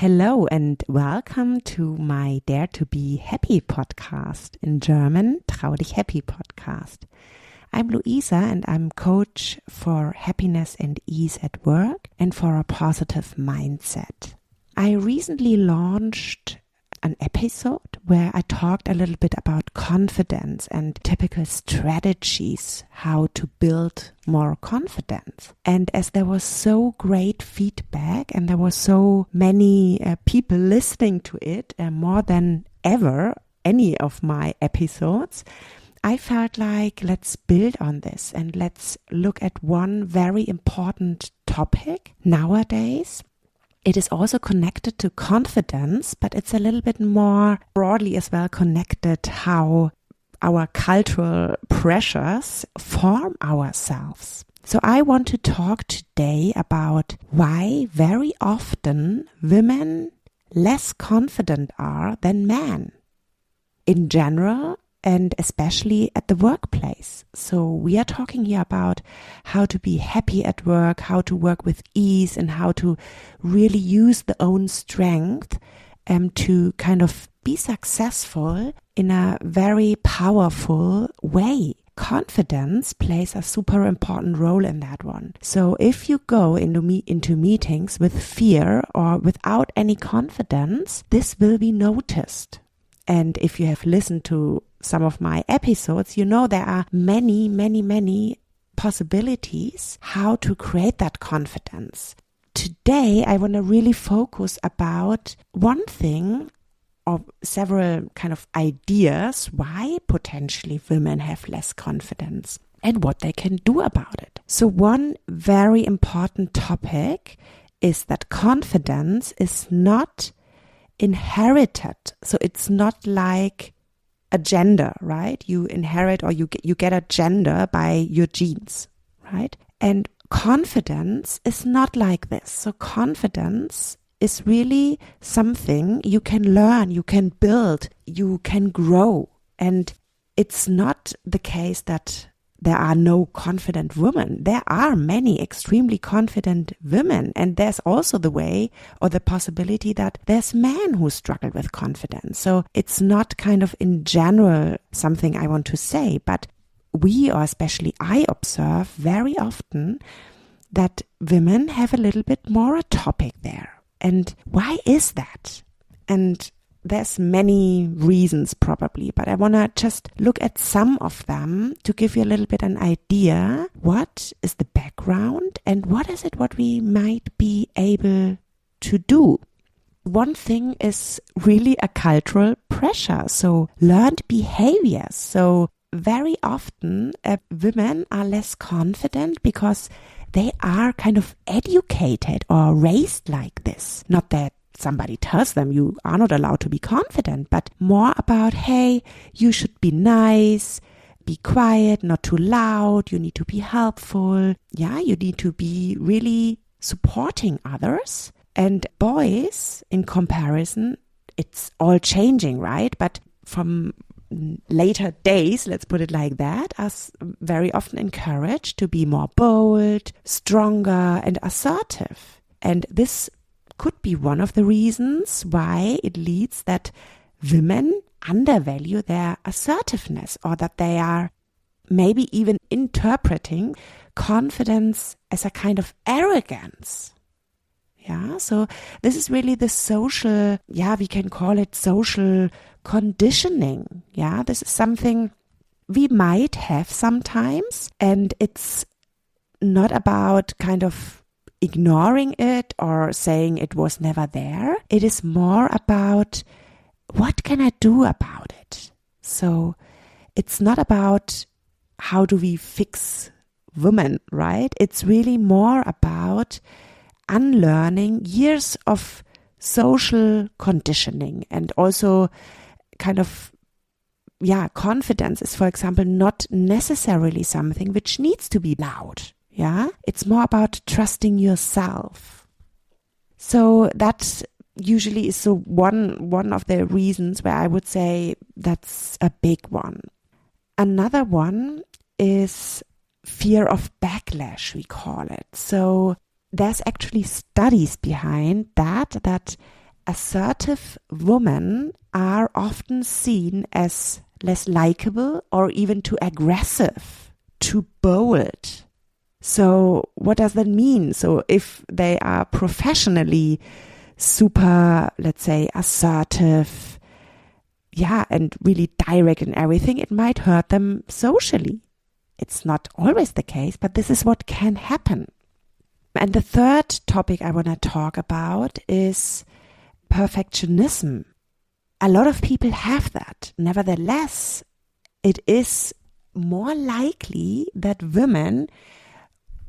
Hello and welcome to my Dare to be Happy podcast, in German, Trau dich happy podcast. I'm Luisa and I'm coach for happiness and ease at work and for a positive mindset. I recently launched an episode where I talked a little bit about confidence and typical strategies, how to build more confidence. And as there was so great feedback and there were so many people listening to it, more than ever, any of my episodes, I felt like let's build on this and let's look at one very important topic nowadays. It is also connected to confidence, but it's a little bit more broadly as well connected how our cultural pressures form ourselves. So I want to talk today about why very often women less confident are than men in general and especially at the workplace. So we are talking here about how to be happy at work, how to work with ease, and how to really use the own strength to kind of be successful in a very powerful way. Confidence plays a super important role in that one. So if you go into meetings with fear or without any confidence, this will be noticed. And if you have listened to some of my episodes, you know there are many possibilities how to create that confidence. Today, I want to really focus about one thing or several kind of ideas why potentially women have less confidence and what they can do about it. So one very important topic is that confidence is not inherited. So it's not like a gender, right? You inherit or you get a gender by your genes, right? And confidence is not like this. So confidence is really something you can learn, you can build, you can grow. And it's not the case that there are no confident women. There are many extremely confident women. And there's also the way or the possibility that there's men who struggle with confidence. So it's not kind of in general something I want to say, but we, or especially I, observe very often that women have a little bit more a topic there. And why is that? And there's many reasons probably, but I want to just look at some of them to give you a little bit an idea. What is the background and what is it what we might be able to do? One thing is really a cultural pressure. So learned behaviors. So very often women are less confident because they are kind of educated or raised like this. Not that somebody tells them you are not allowed to be confident, but more about, hey, you should be nice, be quiet, not too loud, you need to be helpful. Yeah, you need to be really supporting others. And boys, in comparison, it's all changing, right? But from later days, let's put it like that, are very often encouraged to be more bold, stronger, and assertive. And this could be one of the reasons why it leads that women undervalue their assertiveness, or that they are maybe even interpreting confidence as a kind of arrogance. Yeah, so this is really the social, we can call it social conditioning. Yeah, this is something we might have sometimes, and it's not about kind of ignoring it or saying it was never there. It is more about what can I do about it? So it's not about how do we fix women, right? It's really more about unlearning years of social conditioning, and also kind of, confidence is, for example, not necessarily something which needs to be loud. Yeah, it's more about trusting yourself. So that usually is one of the reasons where I would say that's a big one. Another one is fear of backlash, we call it. So there's actually studies behind that assertive women are often seen as less likable or even too aggressive, too bold. So what does that mean? So if they are professionally super, let's say, assertive, and really direct in everything, it might hurt them socially. It's not always the case, but this is what can happen. And the third topic I want to talk about is perfectionism. A lot of people have that. Nevertheless, it is more likely that women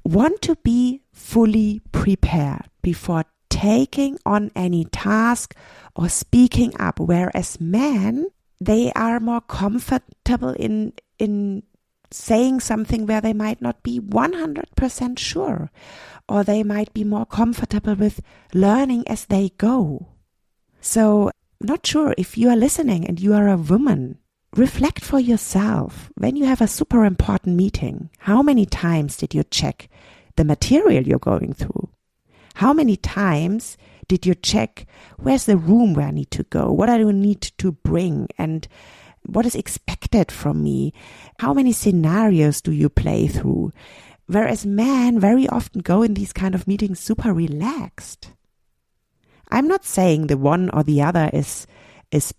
want to be fully prepared before taking on any task or speaking up, whereas men, they are more comfortable in saying something where they might not be 100% sure, or they might be more comfortable with learning as they go. So, not sure if you are listening and you are a woman, reflect for yourself. When you have a super important meeting, how many times did you check the material you're going through? How many times did you check where's the room where I need to go? What do I need to bring? And what is expected from me? How many scenarios do you play through? Whereas men very often go in these kind of meetings super relaxed. I'm not saying the one or the other is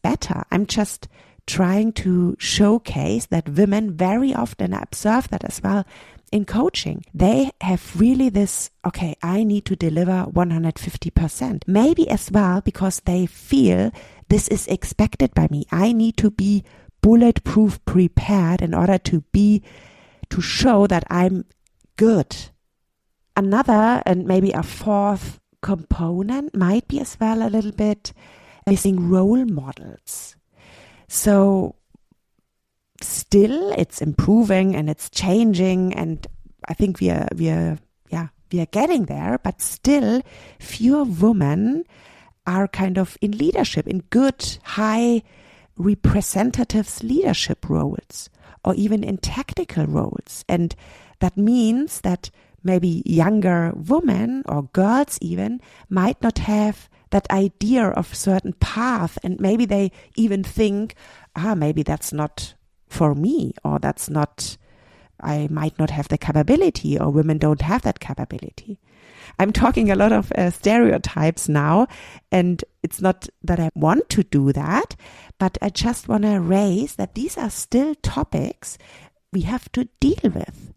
better. I'm just trying to showcase that women very often, I observe that as well in coaching, they have really this, okay, I need to deliver 150%. Maybe as well because they feel this is expected by me. I need to be bulletproof prepared in order to show that I'm good. Another and maybe a fourth component might be as well a little bit missing role models. So still it's improving and it's changing, and I think we are getting there, but still fewer women are kind of in leadership, in good, high representatives leadership roles, or even in technical roles. And that means that maybe younger women or girls even might not have that idea of certain path, and maybe they even think, maybe that's not for me, or that's not, I might not have the capability, or women don't have that capability. I'm talking a lot of stereotypes now, and it's not that I want to do that, but I just want to raise that these are still topics we have to deal with.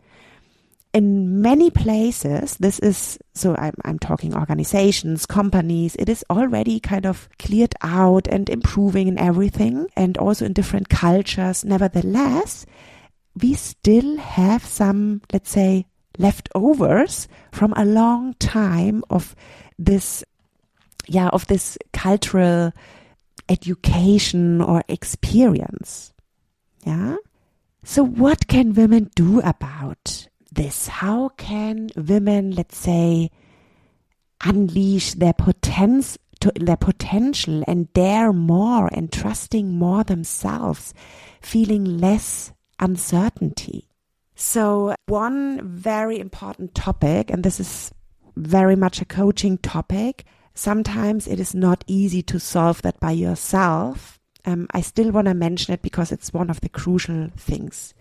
In many places, this is, so I'm talking organizations, companies, it is already kind of cleared out and improving in everything, and also in different cultures. Nevertheless, we still have some, let's say, leftovers from a long time of this cultural education or experience. Yeah. So what can women do about this? How can women, let's say, unleash their potential and dare more and trusting more themselves, feeling less uncertainty? So one very important topic, and this is very much a coaching topic, sometimes it is not easy to solve that by yourself. I still want to mention it because it's one of the crucial things.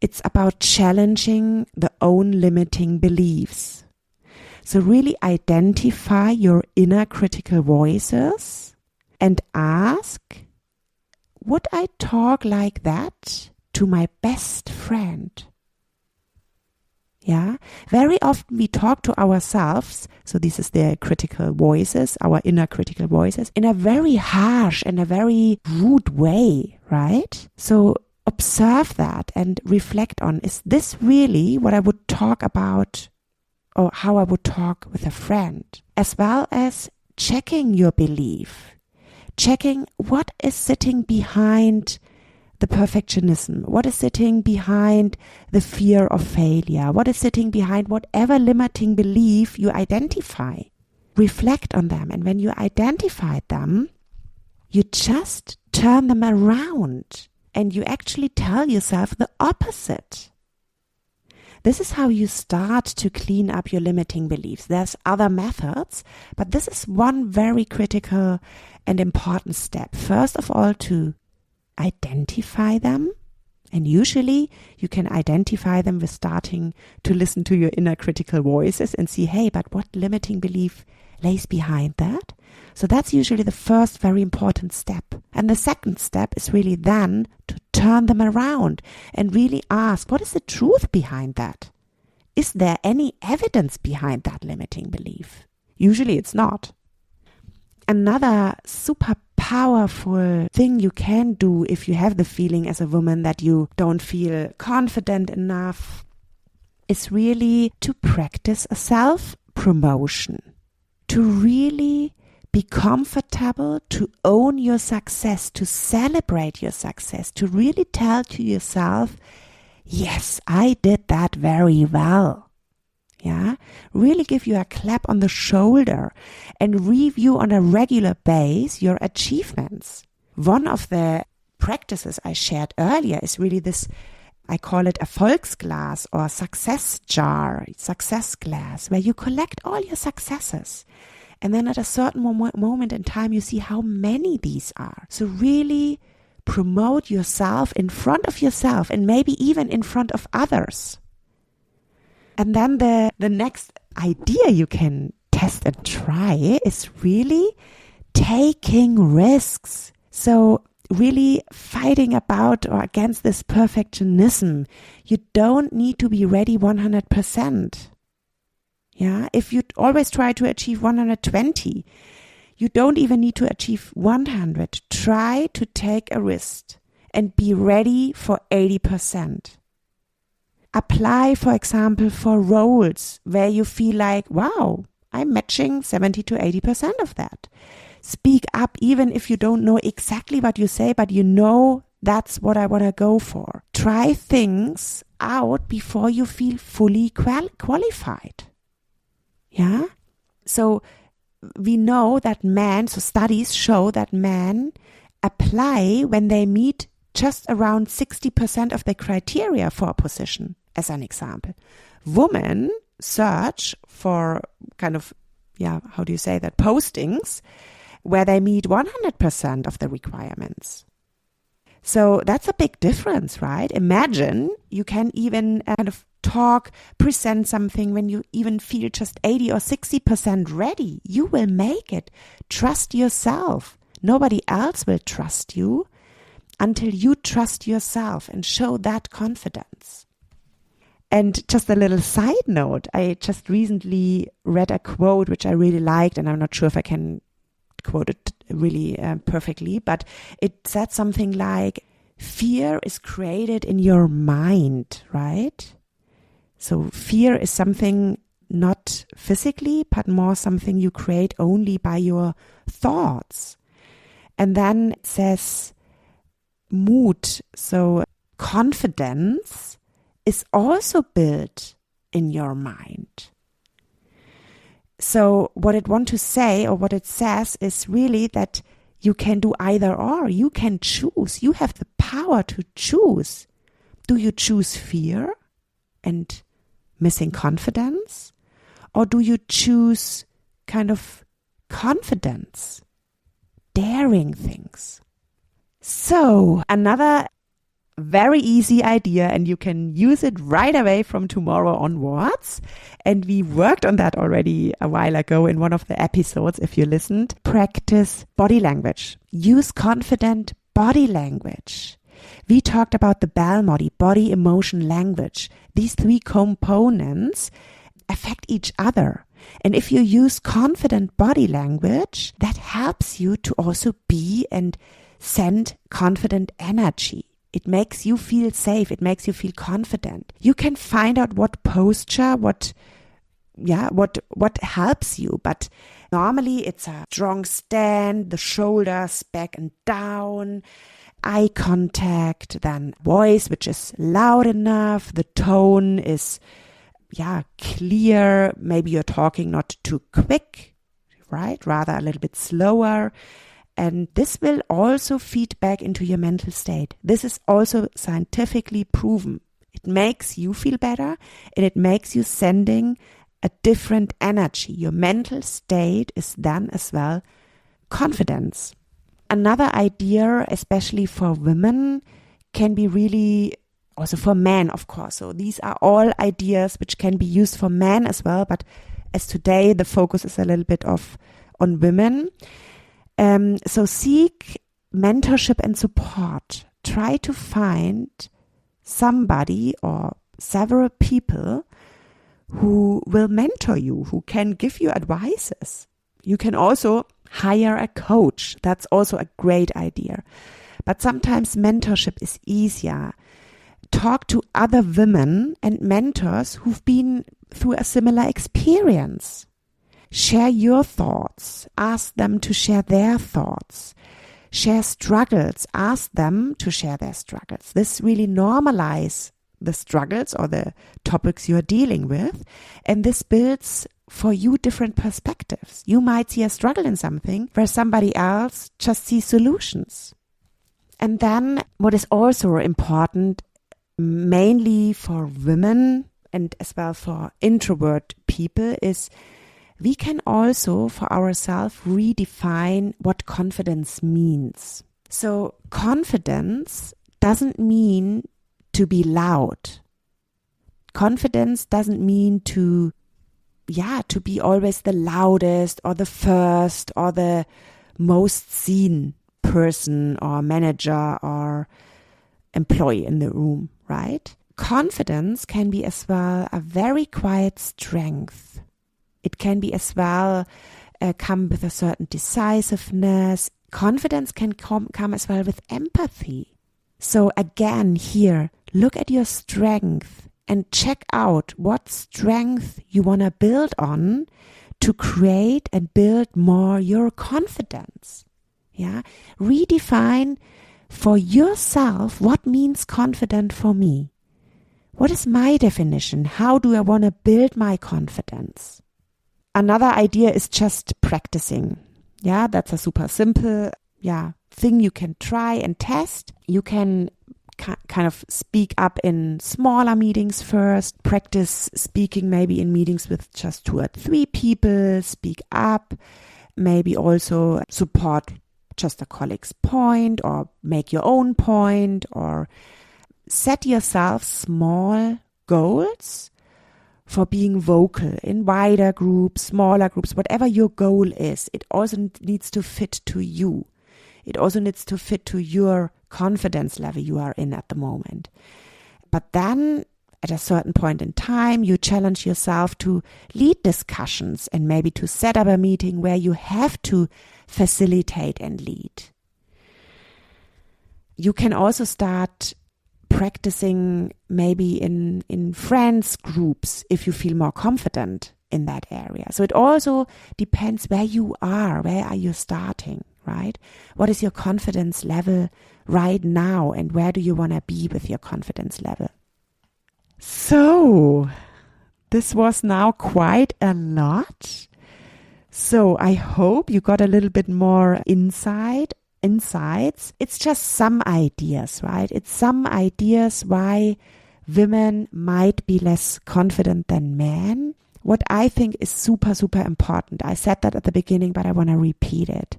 It's about challenging the own limiting beliefs. So really identify your inner critical voices and ask, would I talk like that to my best friend? Yeah, very often we talk to ourselves, so this is the critical voices, our inner critical voices, in a very harsh and a very rude way, right? So observe that and reflect on, is this really what I would talk about, or how I would talk with a friend? As well as checking your belief, checking what is sitting behind the perfectionism, what is sitting behind the fear of failure, what is sitting behind whatever limiting belief you identify. Reflect on them, and when you identify them, you just turn them around and you actually tell yourself the opposite. this is how you start to clean up your limiting beliefs. There's other methods, but this is one very critical and important step. First of all, to identify them. And usually you can identify them with starting to listen to your inner critical voices and see, hey, but what limiting belief lays behind that? So that's usually the first very important step. And the second step is really then to turn them around and really ask, what is the truth behind that? Is there any evidence behind that limiting belief? Usually it's not. Another super powerful thing you can do if you have the feeling as a woman that you don't feel confident enough is really to practice a self-promotion, to really be comfortable, to own your success, to celebrate your success, to really tell to yourself, yes, I did that very well. Yeah, really give you a clap on the shoulder and review on a regular basis your achievements. One of the practices I shared earlier is really this, I call it Erfolgsglas or success jar, success glass, where you collect all your successes. And then at a certain moment in time, you see how many these are. So really promote yourself in front of yourself and maybe even in front of others. And then the next idea you can test and try is really taking risks. So really fighting about or against this perfectionism. You don't need to be ready 100%. Yeah, if you always try to achieve 120, you don't even need to achieve 100. Try to take a risk and be ready for 80%. Apply, for example, for roles where you feel like, wow, I'm matching 70 to 80% of that. Speak up even if you don't know exactly what you say, but you know that's what I want to go for. Try things out before you feel fully qualified. Yeah? So we know that studies show that men apply when they meet just around 60% of the criteria for a position, as an example. Women search for postings where they meet 100% of the requirements. So that's a big difference, right? Imagine you can even present something when you even feel just 80 or 60% ready. You will make it. Trust yourself. Nobody else will trust you until you trust yourself and show that confidence. And just a little side note, I just recently read a quote which I really liked, and I'm not sure if I can quote it really perfectly, but it said something like, fear is created in your mind, right? So fear is something not physically, but more something you create only by your thoughts. And then it says, Mut, so confidence is also built in your mind. So what it wants to say, or what it says, is really that you can do either or. You can choose. You have the power to choose. Do you choose fear and missing confidence? Or do you choose confidence, daring things? So another very easy idea, and you can use it right away from tomorrow onwards. And we worked on that already a while ago in one of the episodes, if you listened. Practice body language. Use confident body language. We talked about the BALMODI, body, emotion, language. These three components affect each other. And if you use confident body language, that helps you to also be and send confident energy. It makes you feel safe. It makes you feel confident. You can find out what posture, what helps you. But normally it's a strong stand, the shoulders back and down, eye contact, then voice, which is loud enough. The tone is, clear. Maybe you're talking not too quick, right? Rather a little bit slower. And this will also feed back into your mental state. This is also scientifically proven. It makes you feel better, and it makes you sending a different energy. Your mental state is then as well confidence. Another idea, especially for women, can be really also for men, of course. So these are all ideas which can be used for men as well. But as today, the focus is a little bit on women. So seek mentorship and support. Try to find somebody or several people who will mentor you, who can give you advices. You can also hire a coach. That's also a great idea. But sometimes mentorship is easier. Talk to other women and mentors who've been through a similar experience. Share your thoughts. Ask them to share their thoughts. Share struggles. Ask them to share their struggles. This really normalizes the struggles or the topics you're dealing with. And this builds for you different perspectives. You might see a struggle in something where somebody else just sees solutions. And then what is also important, mainly for women and as well for introvert people, is we can also for ourselves redefine what confidence means. So confidence doesn't mean to be loud. Confidence doesn't mean to be always the loudest or the first or the most seen person or manager or employee in the room, right? Confidence can be as well a very quiet strength. It can be as well come with a certain decisiveness. Confidence can come as well with empathy. So again, here, look at your strength and check out what strength you want to build on to create and build more your confidence. Yeah, redefine for yourself what means confident for me. What is my definition? How do I want to build my confidence? Another idea is just practicing. Yeah, that's a super simple thing you can try and test. You can kind of speak up in smaller meetings first, practice speaking maybe in meetings with just 2 or 3 people, speak up, maybe also support just a colleague's point or make your own point, or set yourself small goals for being vocal in wider groups, smaller groups, whatever your goal is. It also needs to fit to you. It also needs to fit to your confidence level you are in at the moment. But then at a certain point in time, you challenge yourself to lead discussions and maybe to set up a meeting where you have to facilitate and lead. You can also start practicing maybe in friends groups if you feel more confident in that area. So it also depends where you are you starting, right? What is your confidence level right now, and where do you want to be with your confidence level? So this was now quite a lot. So I hope you got a little bit more insights. It's just some ideas, right? It's some ideas why women might be less confident than men. What I think is super, super important. I said that at the beginning, but I want to repeat it.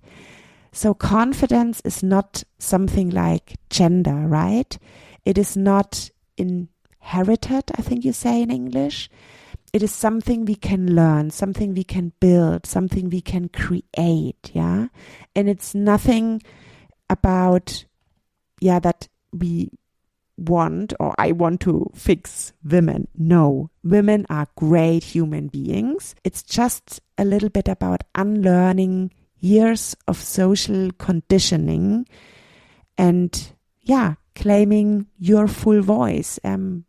So confidence is not something like gender, right? It is not inherited, I think you say in English. It is something we can learn, something we can build, something we can create, yeah? And it's nothing about, that we want or I want to fix women. No, women are great human beings. It's just a little bit about unlearning years of social conditioning and, claiming your full voice,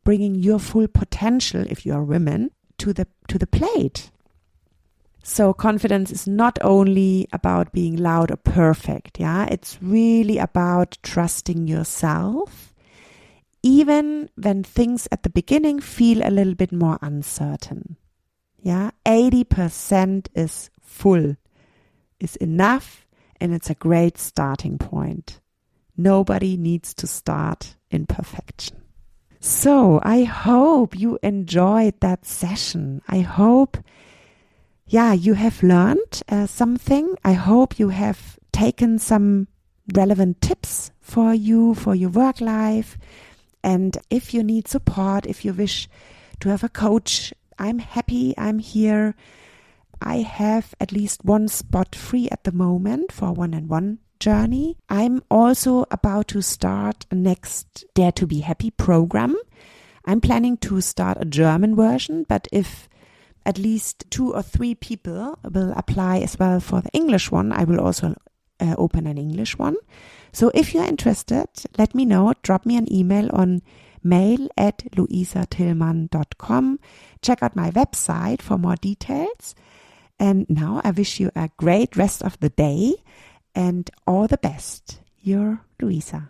bringing your full potential, if you are women, to the plate. So confidence is not only about being loud or perfect, it's really about trusting yourself, even when things at the beginning feel a little bit more uncertain. 80% is enough, and it's a great starting point. Nobody needs to start in perfection. So I hope you enjoyed that session. I hope, you have learned something. I hope you have taken some relevant tips for you, for your work life. And if you need support, if you wish to have a coach, I'm happy, I'm here. I have at least one spot free at the moment for one-on-one journey. I'm also about to start a next Dare to Be Happy program. I'm planning to start a German version, but if at least 2 or 3 people will apply as well for the English one, I will also open an English one. So if you're interested, let me know. Drop me an email on mail@luisatillmann.com. Check out my website for more details. And now I wish you a great rest of the day and all the best. Your Luisa.